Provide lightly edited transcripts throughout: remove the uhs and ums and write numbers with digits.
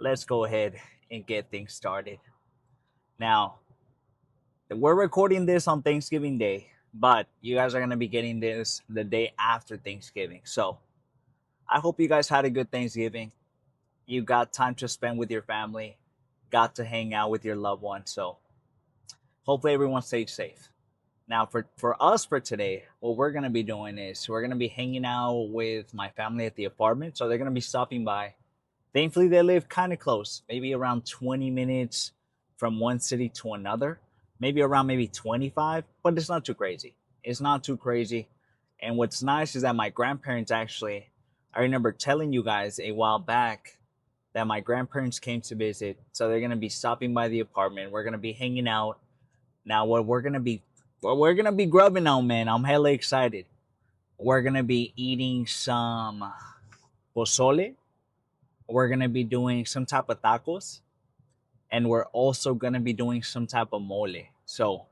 let's go ahead and get things started. Now, we're recording this on Thanksgiving Day, but you guys are going to be getting this the day after Thanksgiving. So I hope you guys had a good Thanksgiving. You got time to spend with your family, got to hang out with your loved ones. So hopefully everyone stays safe. Now, for us for today, what we're going to be doing is we're going to be hanging out with my family at the apartment. So they're going to be stopping by. Thankfully, they live kind of close, maybe around 20 minutes from one city to another, maybe around maybe 25, but it's not too crazy. It's not too crazy. And what's nice is that my grandparents actually, I remember telling you guys a while back that my grandparents came to visit. So they're going to be stopping by the apartment. We're going to be hanging out. Now, what we're going to be grubbing on, man, I'm hella excited. We're going to be eating some pozole. We're gonna be doing some type of tacos, and we're also gonna be doing some type of mole. So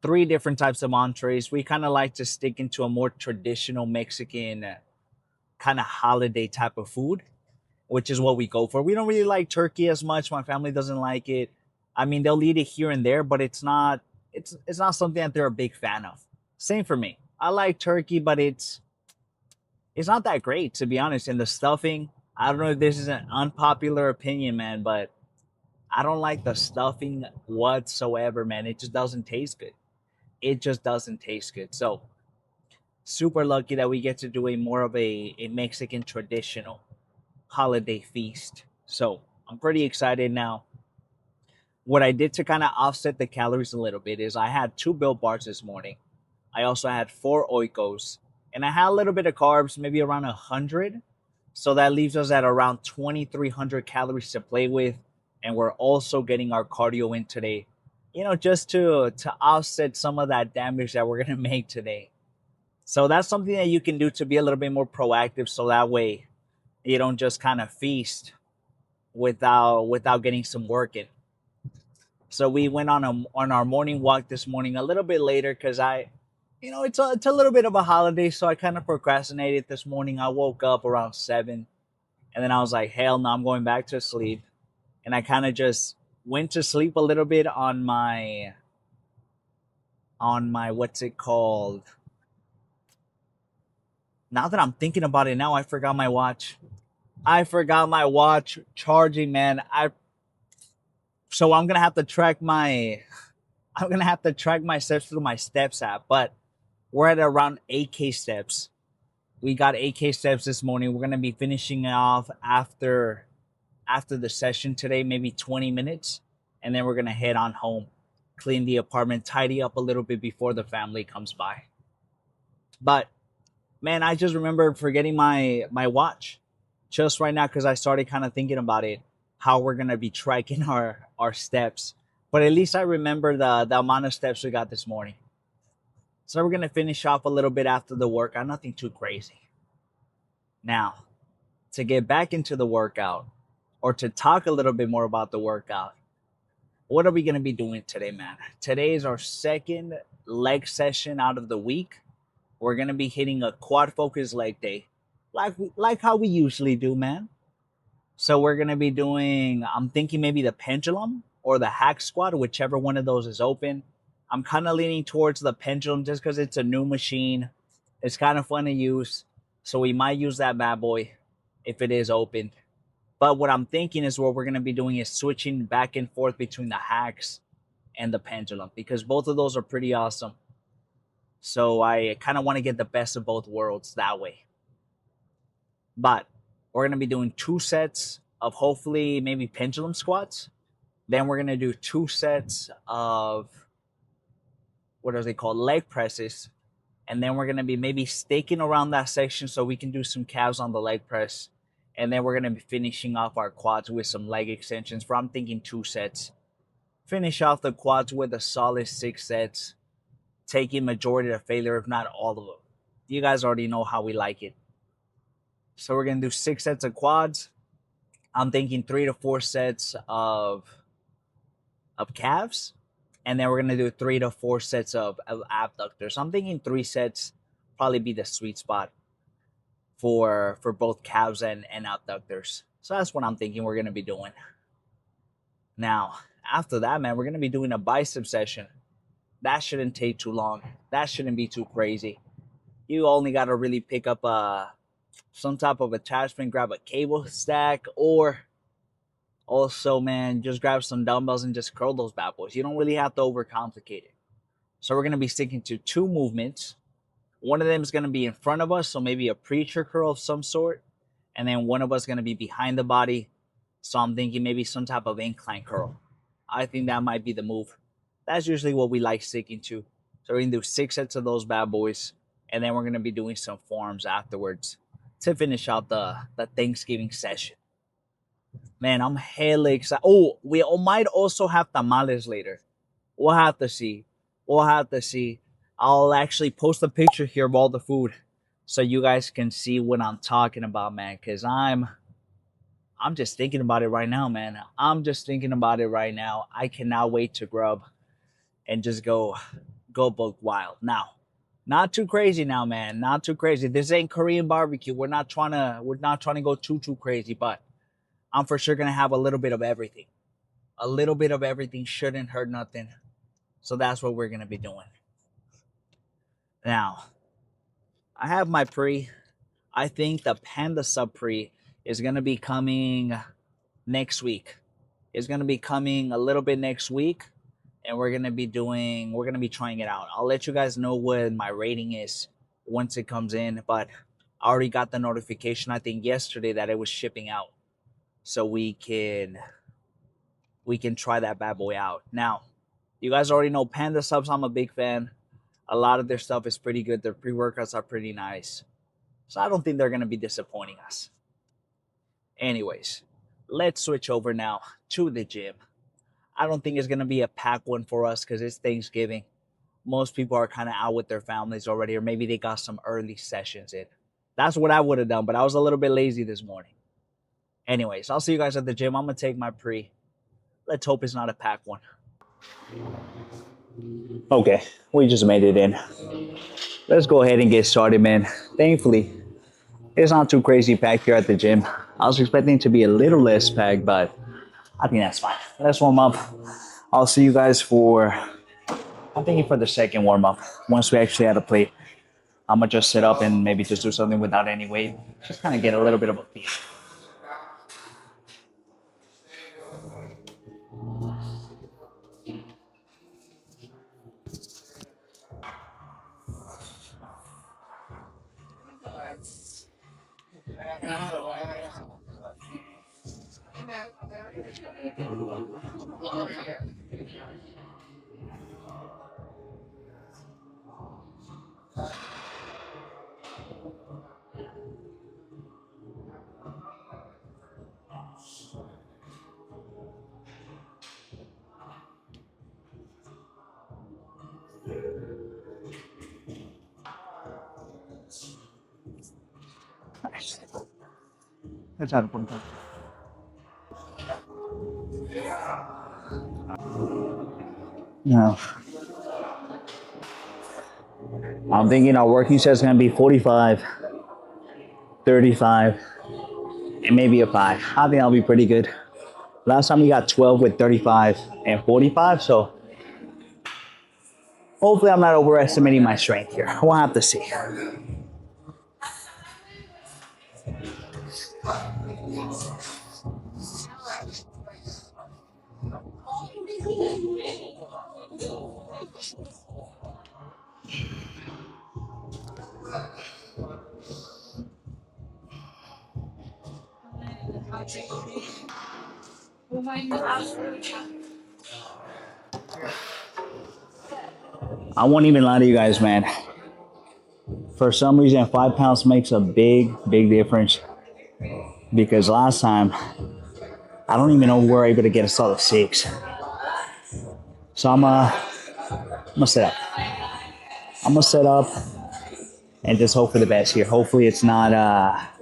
three different types of entrees. We kind of like to stick into a more traditional Mexican kind of holiday type of food, which is what we go for. We don't really like turkey as much. My family doesn't like it. I mean, they'll eat it here and there, but it's not something that they're a big fan of. Same for me. I like turkey, but it's not that great, to be honest. And the stuffing, I don't know if this is an unpopular opinion, man, but I don't like the stuffing whatsoever, man. It just doesn't taste good. It just doesn't taste good. So super lucky that we get to do a more of a Mexican traditional holiday feast. So I'm pretty excited now. What I did to kind of offset the calories a little bit is I had two Built Bars this morning. I also had four Oikos, and I had a little bit of carbs, maybe around 100. So that leaves us at around 2,300 calories to play with, and we're also getting our cardio in today. Just to offset some of that damage that we're gonna make today. So that's something that you can do to be a little bit more proactive, so that way you don't just kind of feast without getting some work in. So we went on our morning walk this morning a little bit later because it's a little bit of a holiday, so I kind of procrastinated this morning. I woke up around 7, and then I was like, hell no, I'm going back to sleep. And I kind of just went to sleep a little bit on my what's it called? Now that I'm thinking about it now, I forgot my watch. I forgot my watch charging, man. So I'm gonna have to track my steps through my steps app, but we're at around 8K steps. We got 8K steps this morning. We're gonna be finishing off after the session today, maybe 20 minutes, and then we're gonna head on home, clean the apartment, tidy up a little bit before the family comes by. But man, I just remembered forgetting my watch just right now because I started kind of thinking about it, how we're gonna be tracking our steps. But at least I remember the amount of steps we got this morning. So we're gonna finish off a little bit after the workout, nothing too crazy. Now, to get back into the workout, or to talk a little bit more about the workout, what are we gonna be doing today, man? Today is our second leg session out of the week. We're gonna be hitting a quad focus leg day, like how we usually do, man. So we're gonna be doing, I'm thinking maybe the pendulum or the hack squat, whichever one of those is open. I'm kind of leaning towards the pendulum just because it's a new machine. It's kind of fun to use. So we might use that bad boy if it is open. But what I'm thinking is what we're going to be doing is switching back and forth between the hacks and the pendulum because both of those are pretty awesome. So I kind of want to get the best of both worlds that way. But we're going to be doing two sets of hopefully maybe pendulum squats. Then we're going to do two sets of what are they called? Leg presses. And then we're going to be maybe staking around that section so we can do some calves on the leg press. And then we're going to be finishing off our quads with some leg extensions for, I'm thinking, two sets. Finish off the quads with a solid 6 sets, taking majority of failure, if not all of them. You guys already know how we like it. So we're going to do 6 sets of quads. I'm thinking 3 to 4 sets of calves. And then we're going to do 3 to 4 sets of abductors. I'm thinking 3 sets probably be the sweet spot for both calves and abductors. So that's what I'm thinking we're gonna be doing. Now, after that, man, we're gonna be doing a bicep session. That shouldn't take too long. That shouldn't be too crazy. You only gotta really pick up some type of attachment, grab a cable stack, or also, man, just grab some dumbbells and just curl those bad boys. You don't really have to overcomplicate it. So we're gonna be sticking to two movements. One of them is gonna be in front of us, so maybe a preacher curl of some sort, and then one of us gonna be behind the body. So I'm thinking maybe some type of incline curl. I think that might be the move. That's usually what we like sticking to. So we're gonna do 6 sets of those bad boys, and then we're gonna be doing some forearms afterwards to finish out the Thanksgiving session. Man, I'm hella excited. Oh, we might also have tamales later. We'll have to see. We'll have to see. I'll actually post a picture here of all the food so you guys can see what I'm talking about, man. Cause I'm just thinking about it right now, man. I'm just thinking about it right now. I cannot wait to grub and just go book wild. Now, not too crazy now, man. Not too crazy. This ain't Korean barbecue. We're not trying to go too crazy, but I'm for sure gonna have a little bit of everything. A little bit of everything shouldn't hurt nothing. So that's what we're gonna be doing. Now, I have my pre. I think the Panda Sub pre is gonna be coming next week. It's gonna be coming a little bit next week, and we're gonna be trying it out. I'll let you guys know what my rating is once it comes in, but I already got the notification I think yesterday that it was shipping out. So we can try that bad boy out. Now, you guys already know Panda Subs, I'm a big fan. A lot of their stuff is pretty good. Their pre-workouts are pretty nice. So I don't think they're gonna be disappointing us. Anyways, let's switch over now to the gym. I don't think it's gonna be a packed one for us because it's Thanksgiving. Most people are kind of out with their families already, or maybe they got some early sessions in. That's what I would have done, but I was a little bit lazy this morning. Anyways, I'll see you guys at the gym. I'm gonna take my pre. Let's hope it's not a packed one. Okay, we just made it in. Let's go ahead and get started, man. Thankfully, it's not too crazy packed here at the gym. I was expecting it to be a little less packed, but I think that's fine. Let's warm up. I'll see you guys I'm thinking for the second warm up. Once we actually had a plate, I'm gonna just sit up and maybe just do something without any weight. Just kind of get a little bit of a feel. Nice. Let's have a fun time. Now, I'm thinking our working set is gonna be 45, 35, and maybe a 5. I think that'll be pretty good. Last time we got 12 with 35 and 45, so hopefully I'm not overestimating my strength here. We'll have to see. I won't even lie to you guys, man. For some reason, 5 pounds makes a big difference. Because last time, I don't even know we were able to get a solid 6. So I'm gonna set up. I'm gonna set up and just hope for the best here. Hopefully it's not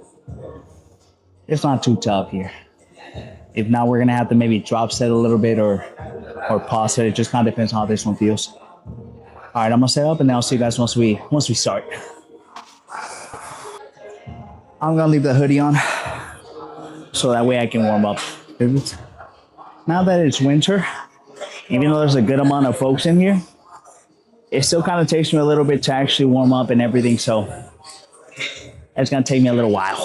too tough here. If not, we're gonna have to maybe drop set a little bit or pause it. It just kind of depends on how this one feels. All right, I'm gonna set up and then I'll see you guys once we start. I'm gonna leave the hoodie on so that way I can warm up. Now that it's winter, even though there's a good amount of folks in here, it still kind of takes me a little bit to actually warm up and everything. So it's gonna take me a little while.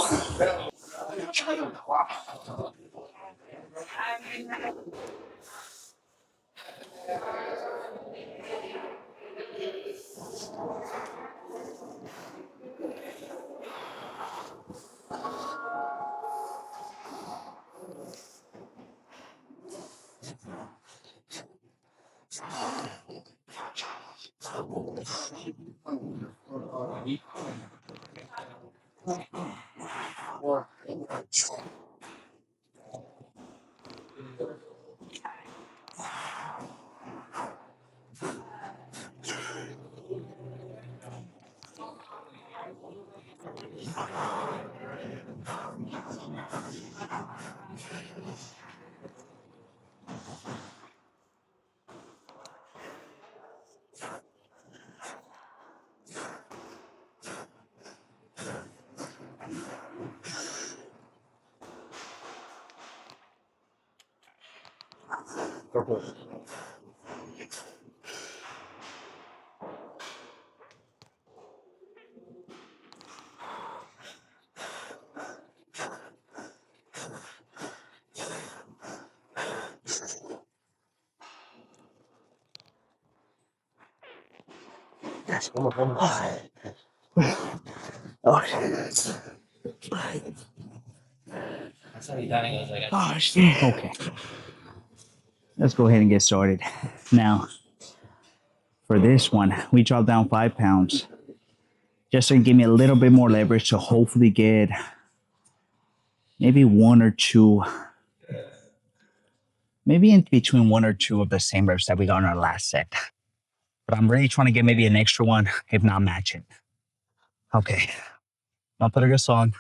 Oh, oh shit. Okay. Let's go ahead and get started. Now, for this one, we dropped down 5 pounds just to give me a little bit more leverage to hopefully get maybe one or two, maybe in between one or two of the same reps that we got in our last set. But I'm really trying to get maybe an extra one, if not match it. Okay. I'll put a good song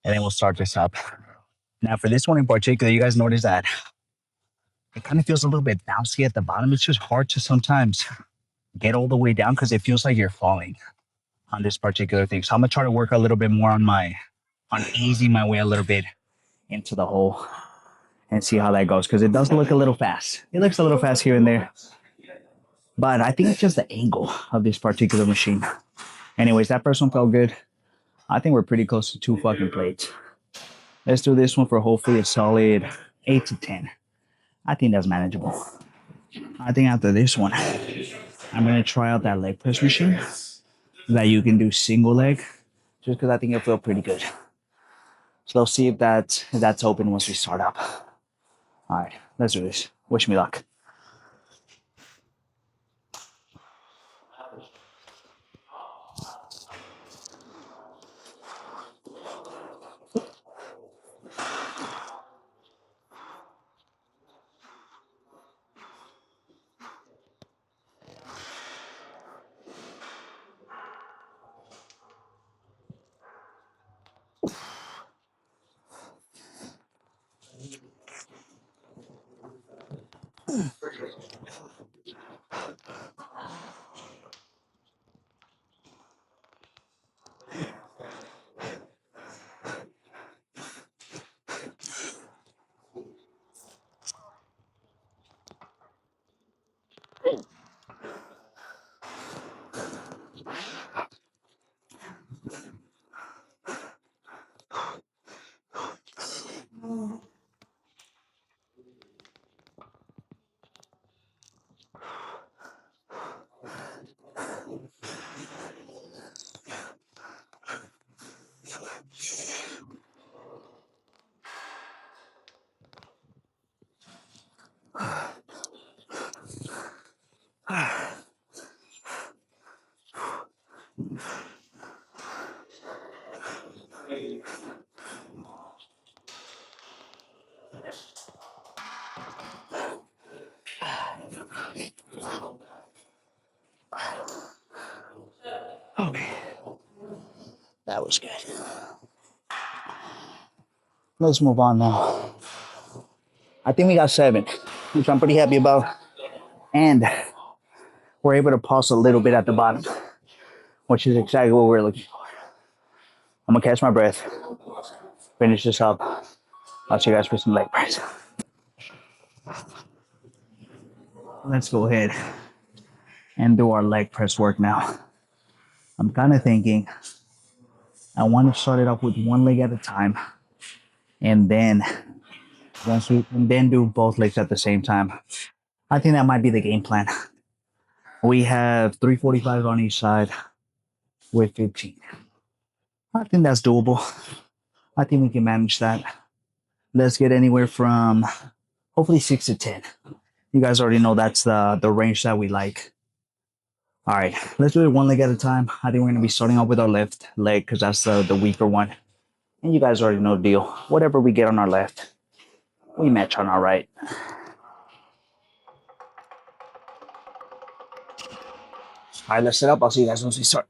and then we'll start this up. Now, for this one in particular, you guys notice that it kind of feels a little bit bouncy at the bottom. It's just hard to sometimes get all the way down because it feels like you're falling on this particular thing. So I'm gonna try to work a little bit more on easing my way a little bit into the hole and see how that goes, because it does look a little fast. It looks a little fast here and there, but I think it's just the angle of this particular machine. Anyways, that first one felt good. I think we're pretty close to 2 fucking plates. Let's do this one for hopefully a solid 8 to 10. I think that's manageable. I think after this one, I'm gonna try out that leg press machine that you can do single leg, just because I think it'll feel pretty good. So let's see if that's open once we start up. All right, let's do this. Wish me luck. Okay, that was good. Let's move on now. I think we got 7, which I'm pretty happy about. And we're able to pulse a little bit at the bottom, which is exactly what we're looking for. I'm gonna catch my breath, finish this up, I'll see you guys for some leg press. Let's go ahead and do our leg press work now. I'm kind of thinking I want to start it off with one leg at a time, and then do both legs at the same time. I think that might be the game plan. We have 345 on each side with 15. I think that's doable. I think we can manage that. Let's get anywhere from hopefully 6 to 10. You guys already know that's the range that we like. All right, let's do it one leg at a time. I think we're going to be starting off with our left leg because that's the weaker one. And you guys already know the deal. Whatever we get on our left, we match on our right. All right, let's set up. I'll see you guys once we start.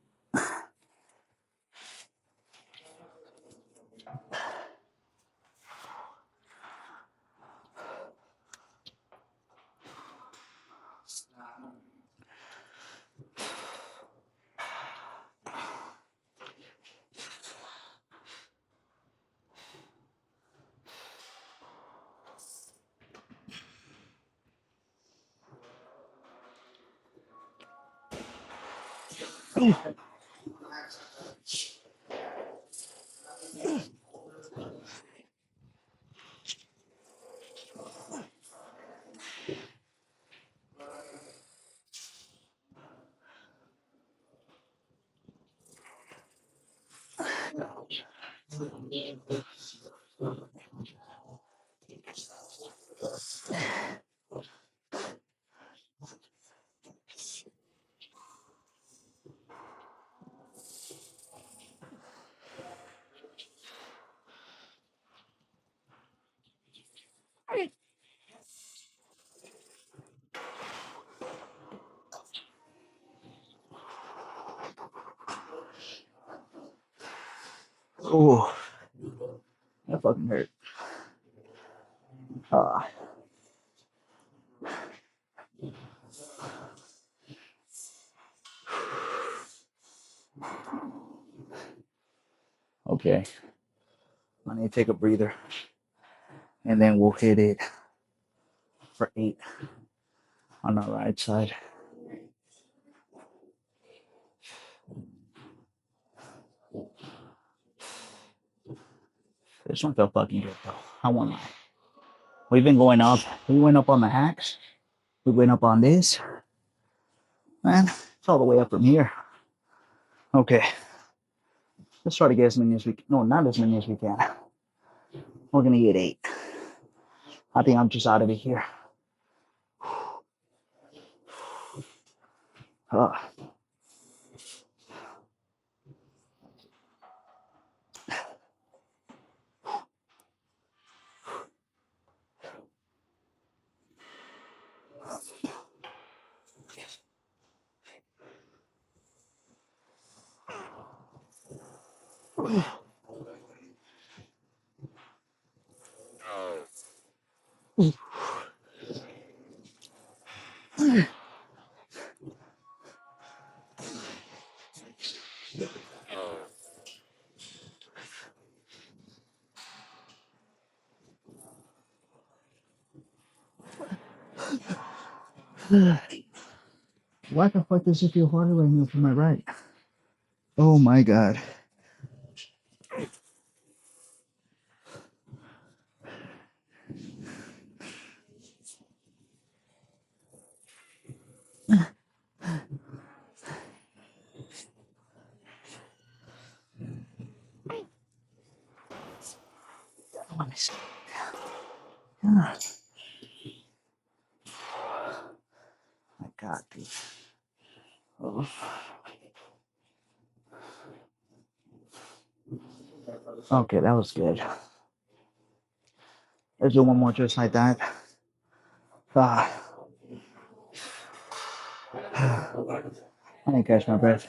Oh, that fucking hurt. Okay, I need to take a breather, and then we'll hit it for 8 on our right side. This one felt fucking good though. I won't lie. We've been going up. We went up on the hacks. We went up on this. Man, it's all the way up from here. Okay. Let's try to get as many as we can. No, not as many as we can. We're going to get 8. I think I'm just out of it here. Why the fuck does it feel harder right now from my right? Oh my god. Let me see. I got this. Oh. Okay, that was good. Let's do one more just like that. I didn't catch my breath.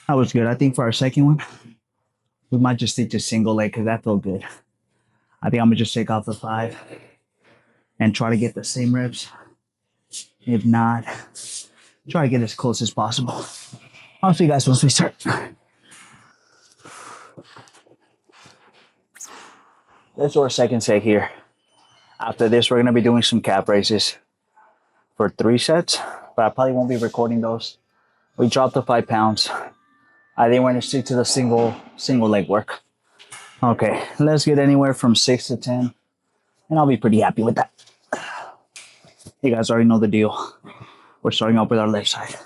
That was good. I think for our second one, we might just stick to single leg because that felt good. I think I'm gonna just take off the 5 and try to get the same reps. If not, try to get as close as possible. I'll see you guys once we start. Let's do our second set here. After this, we're gonna be doing some cap raises for 3 sets, but I probably won't be recording those. We dropped to 5 pounds. I think we're gonna stick to the single leg work. Okay, let's get anywhere from 6 to 10, and I'll be pretty happy with that. You guys already know the deal. We're starting off with our left side.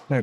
There.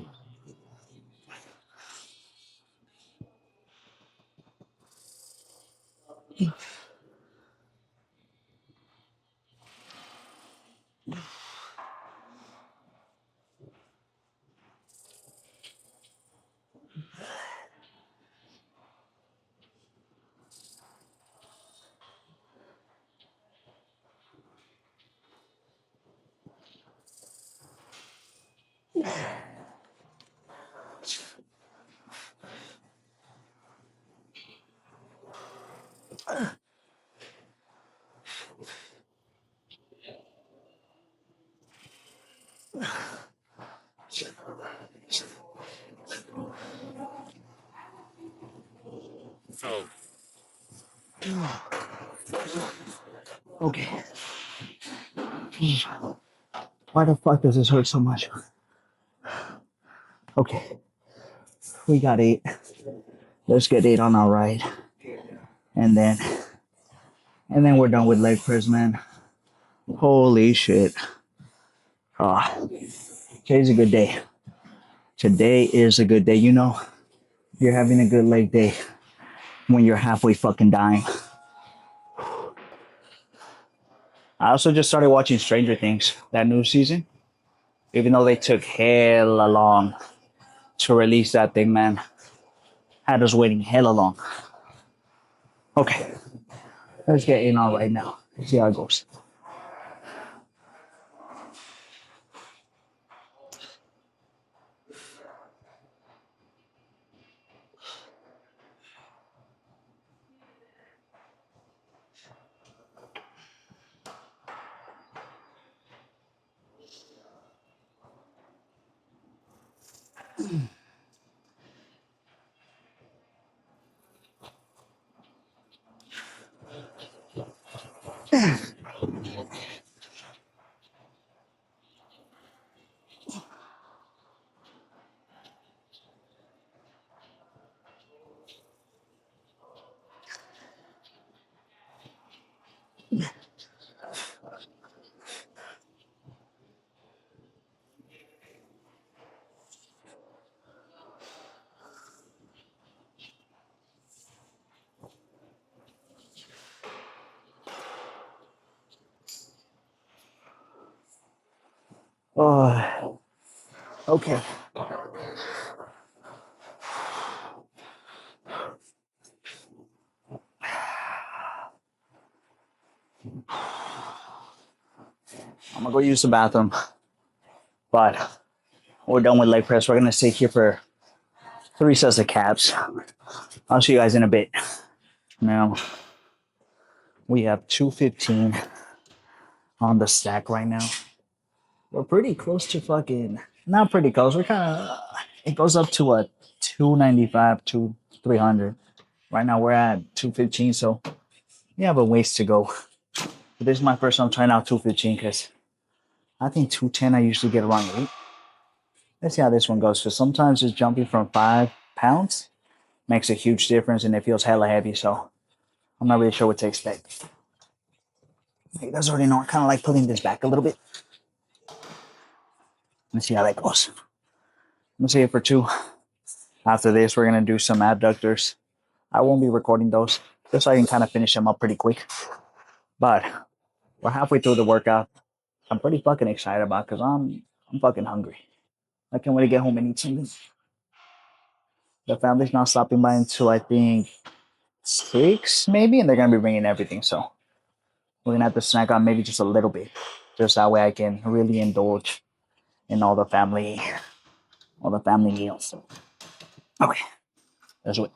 Okay. Why the fuck does this hurt so much? Okay, we got 8. Let's get 8 on our right, and then we're done with leg press, man. Holy shit! Ah, today's a good day. Today is a good day. You know, you're having a good leg day when you're halfway fucking dying. I also just started watching Stranger Things, that new season. Even though they took hella long to release that thing, man, had us waiting hella long. Okay, let's get in on right now. See how it goes. Oh, okay. I'm gonna go use the bathroom, but we're done with leg press. We're gonna sit here for 3 sets of caps. I'll see you guys in a bit. Now, we have 215 on the stack right now. We're pretty close to fucking, not pretty close. We're kind of, it goes up to a 295 to 300. Right now we're at 215, so we have a ways to go. But this is my first time trying out 215 because I think 210 I usually get around 8. Let's see how this one goes. So sometimes just jumping from 5 pounds makes a huge difference and it feels hella heavy. So I'm not really sure what to expect. You guys already know I kind of like pulling this back a little bit. Let's see how that goes. I'm gonna say it for 2. After this, we're gonna do some abductors. I won't be recording those just so I can kind of finish them up pretty quick. But we're halfway through the workout. I'm pretty fucking excited about because I'm fucking hungry. I can't wait to get home and eat something. The family's not stopping by until I think 6, maybe, and they're gonna be bringing everything. So we're gonna have to snack on maybe just a little bit, just that way I can really indulge in all the family meals. Okay, let's do it.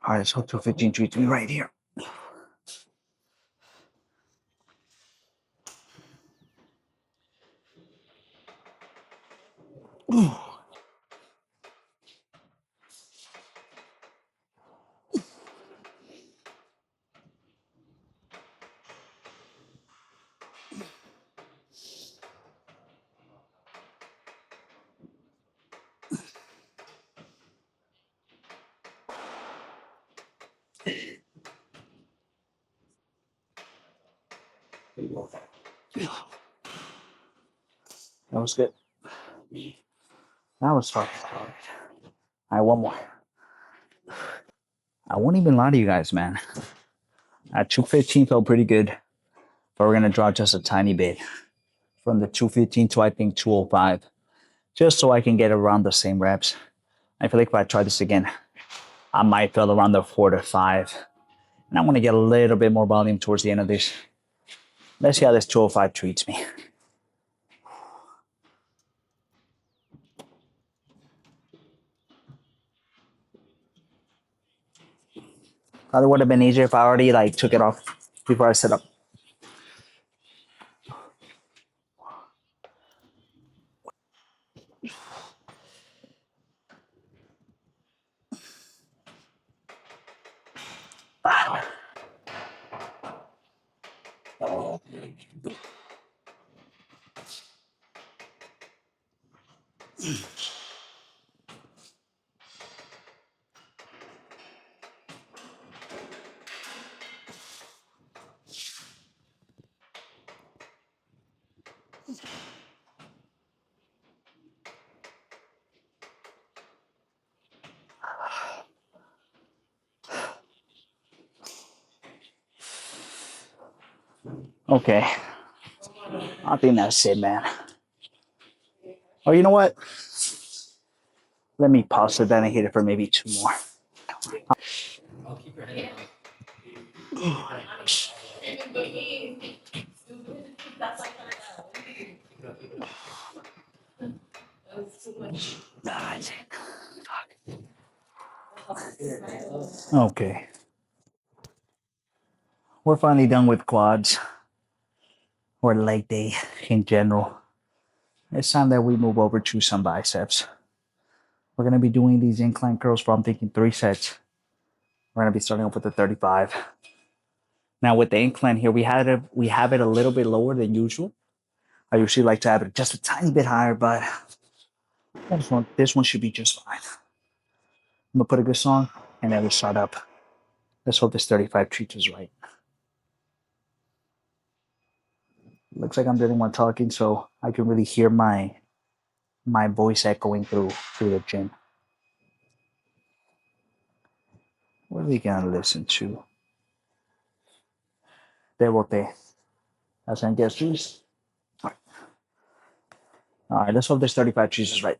All right, so 215 treats me right here. That was good. That was fun. All right, one more. I won't even lie to you guys, man. At 215 felt pretty good, but we're gonna drop just a tiny bit from the 215 to I think 205, just so I can get around the same reps. I feel like if I try this again, I might feel around the 4 to 5, and I want to get a little bit more volume towards the end of this. Let's see how this 205 treats me. Probably would have been easier if I already like took it off before I set up. Okay, I think that's it, man. Oh, you know what? Let me pause it then and hit it for maybe 2 more. Okay, we're finally done with quads or leg day in general. It's time that we move over to some biceps. We're gonna be doing these incline curls for I'm thinking 3 sets. We're gonna be starting off with the 35. Now with the incline here, we have it a little bit lower than usual. I usually like to have it just a tiny bit higher, but this one should be just fine. I'm gonna put a good song and then we'll start up. Let's hope this 35 treats us right. Looks like I'm the only one talking, so I can really hear my voice echoing through the gym. What are we gonna listen to? Debote. That's and guess juice. All right, let's hope this 35 treats us right.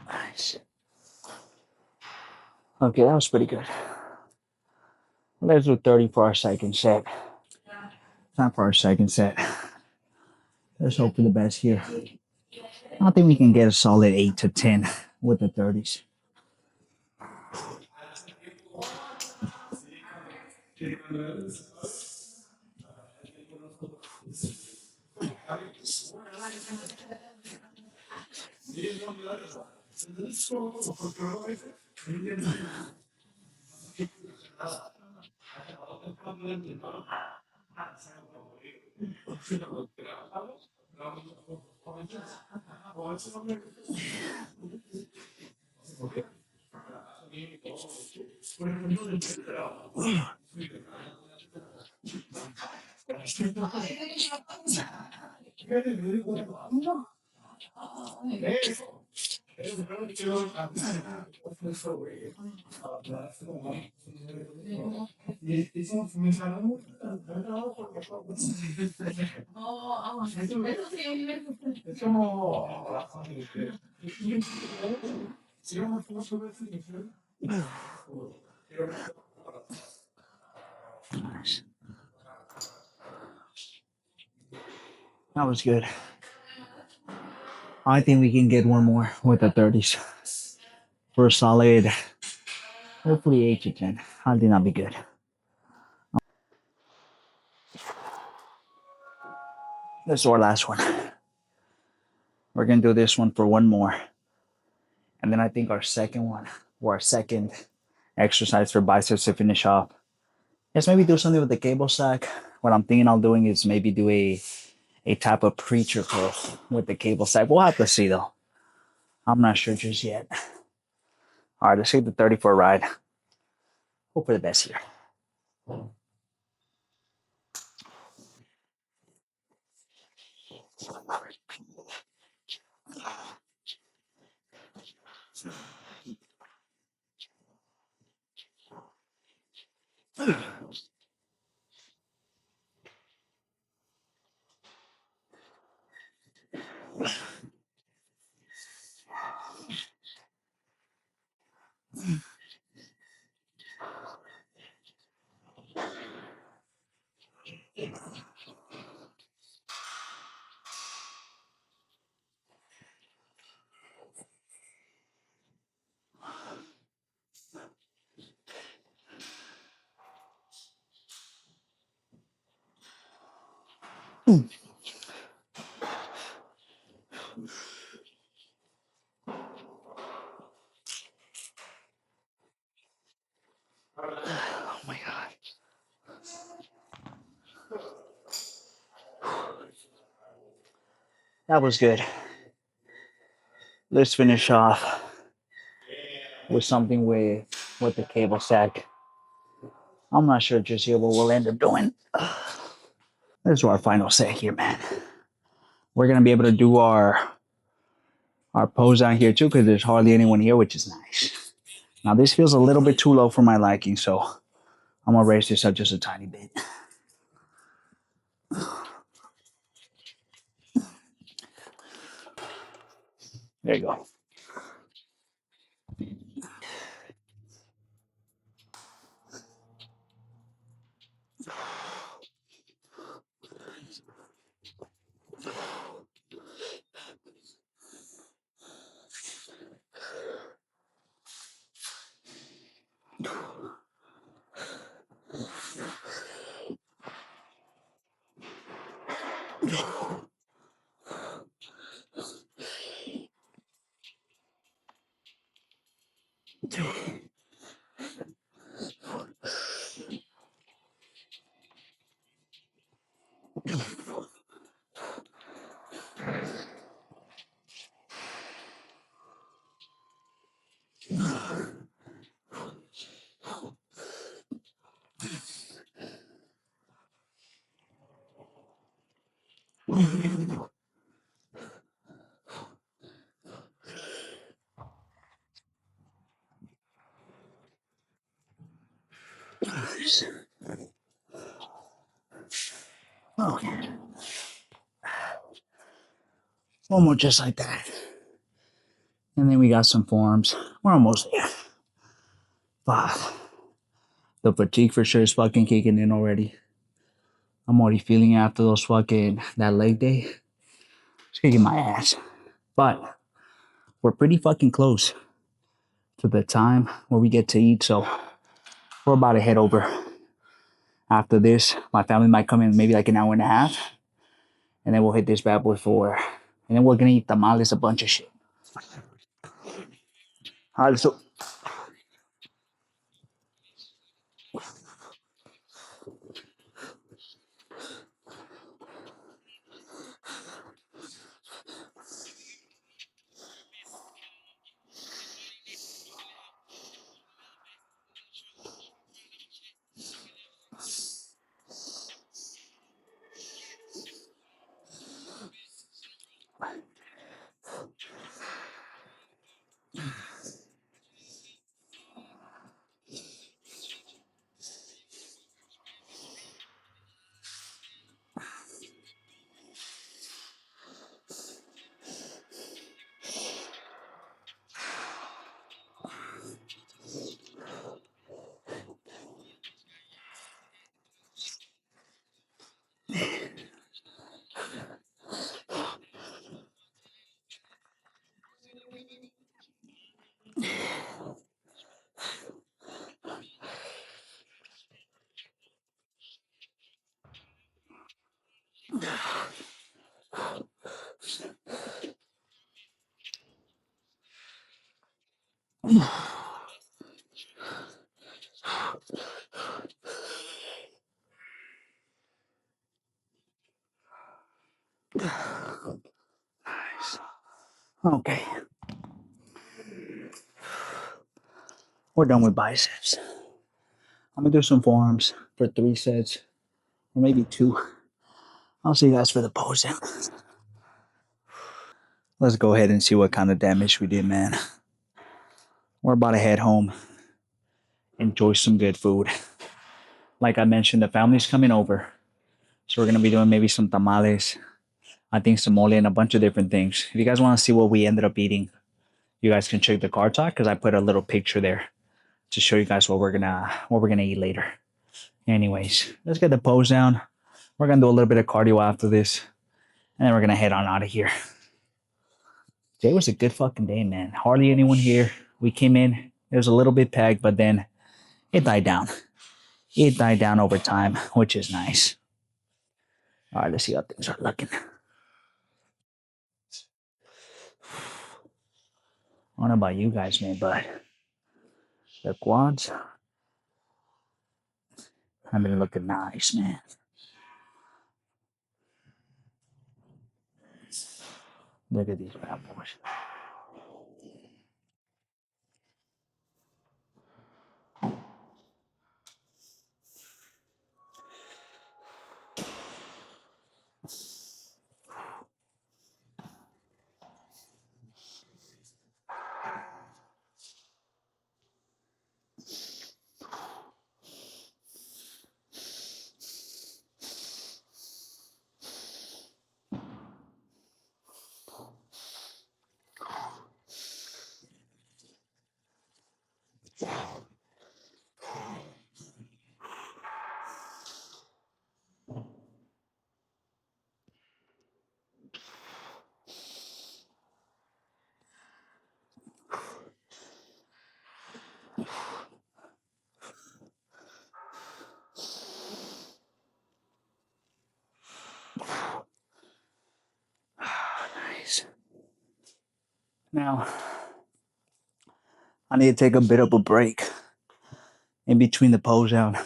Nice. Okay, that was pretty good. Let's do 30 for our second set. Time for our second set. Let's hope for the best here. I think we can get a solid 8 to 10 with the 30s. Nice. That was good. I think we can get one more with the 30s for a solid, hopefully 8 to 10. I think that'll be good. This is our last one. We're going to do this one for one more. And then I think our second one, or our second exercise for biceps to finish off. Yes, maybe do something with the cable sack. What I'm thinking of doing is maybe do a type of preacher curl with the cable sack. We'll have to see though. I'm not sure just yet. All right, let's take the 30 for a ride. Hope for the best here. Oh my God. That was good. Let's finish off with something with the cable sack. I'm not sure just yet what we'll end up doing. This is our final set here, man. We're gonna be able to do our pose out here too, because there's hardly anyone here, which is nice. Now this feels a little bit too low for my liking, so I'm gonna raise this up just a tiny bit. There you go. Okay. One more just like that. And then we got some forms. We're almost there. Fuck. The fatigue for sure is fucking kicking in already. I'm already feeling it after that leg day. It's kicking my ass. But we're pretty fucking close to the time where we get to eat, so we're about to head over. After this, my family might come in maybe like an hour and a half, and then we'll hit this bad boy and then we're gonna eat tamales, a bunch of shit. All right, so okay, we're done with biceps. I'm gonna do some forearms for 3 sets, or maybe 2. I'll see you guys for the pose down. Let's go ahead and see what kind of damage we did, man. We're about to head home, enjoy some good food. Like I mentioned, the family's coming over, so we're gonna be doing maybe some tamales, I think some mole, and a bunch of different things. If you guys want to see what we ended up eating, you guys can check the card talk because I put a little picture there to show you guys what we're gonna eat later. Anyways, let's get the pose down. We're gonna do a little bit of cardio after this, and then we're gonna head on out of here. Today was a good fucking day, man. Hardly anyone here. We came in, it was a little bit packed, but then it died down. It died down over time, which is nice. All right, let's see how things are looking. I don't know about you guys, man, but the quads have been looking nice, man. Look at these bad boys. Nice. Now, I need to take a bit of a break in between the pose out.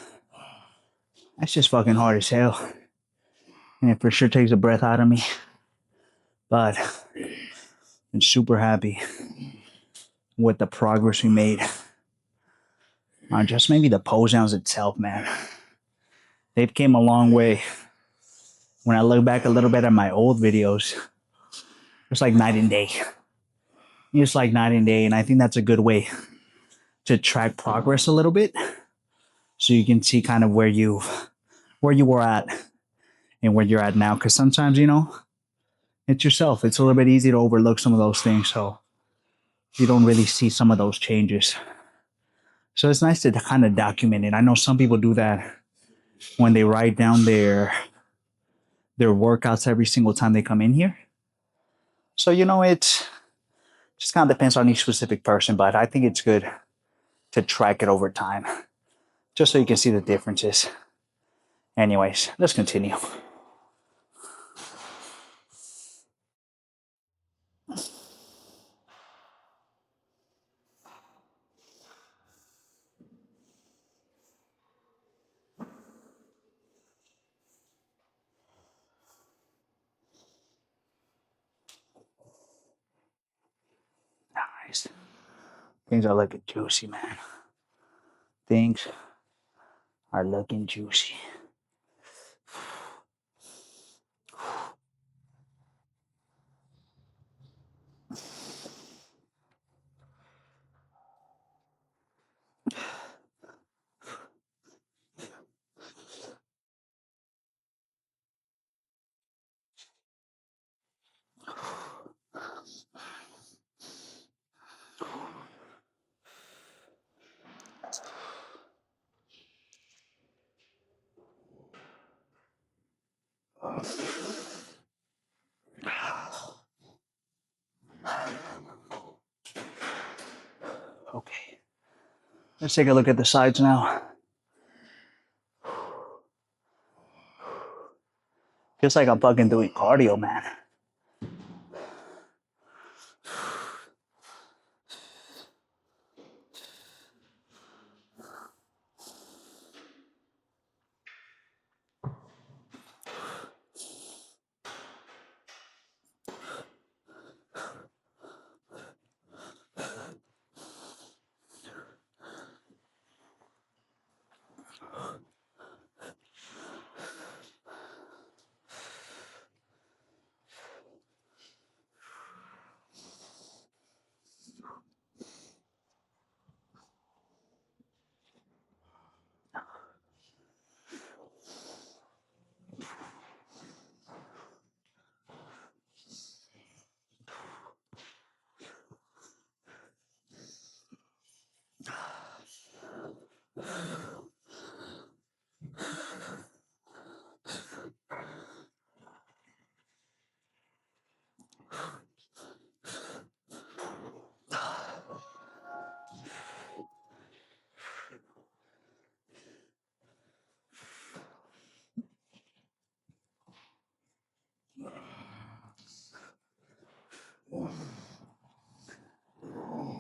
That's just fucking hard as hell. And it for sure takes the breath out of me. But I'm super happy with the progress we made on just maybe the pose downs itself, man. They've came a long way. When I look back a little bit at my old videos, it's like night and day. It's like night and day, and I think that's a good way to track progress a little bit, so you can see kind of where you were at and where you're at now. Because sometimes, it's yourself. It's a little bit easy to overlook some of those things, so you don't really see some of those changes. So it's nice to kind of document it. I know some people do that when they write down their workouts every single time they come in here. So it's just kind of depends on each specific person, but I think it's good to track it over time, just so you can see the differences. Anyways, let's continue. Nice. Things are looking juicy, man. Things are looking juicy. Okay. Let's take a look at the sides now. Feels like I'm fucking doing cardio, man.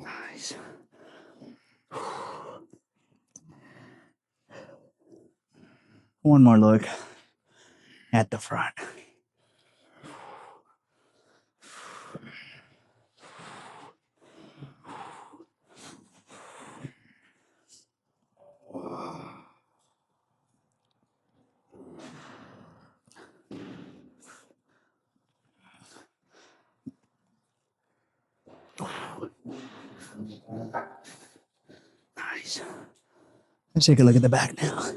Nice. One more look at the front. Nice. Let's take a look at the back now.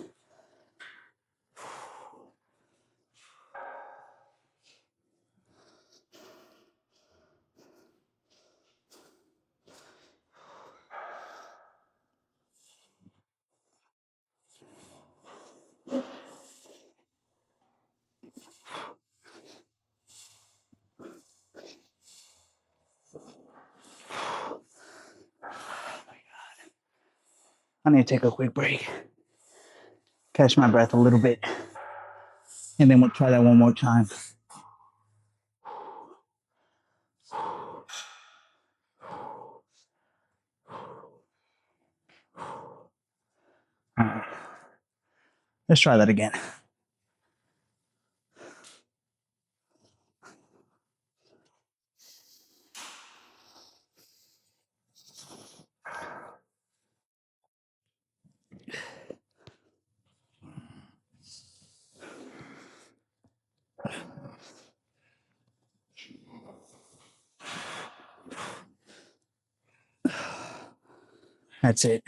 I need to take a quick break, catch my breath a little bit, and then we'll try that one more time. All right. Let's try that again. That's it.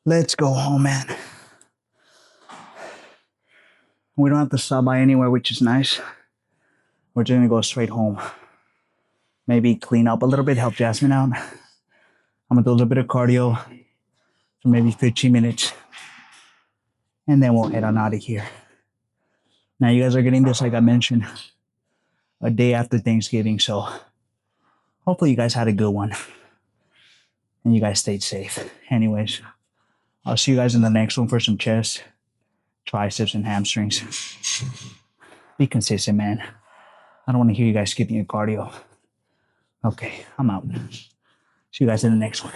Let's go home, man. We don't have to stop by anywhere, which is nice. We're just gonna go straight home. Maybe clean up a little bit, help Jasmine out. I'm gonna do a little bit of cardio for maybe 15 minutes, and then we'll head on out of here. Now you guys are getting this, like I mentioned, a day after Thanksgiving, so hopefully you guys had a good one and you guys stayed safe. Anyways, I'll see you guys in the next one for some chest, triceps, and hamstrings. Be consistent, man. I don't want to hear you guys skipping your cardio. Okay, I'm out. See you guys in the next one.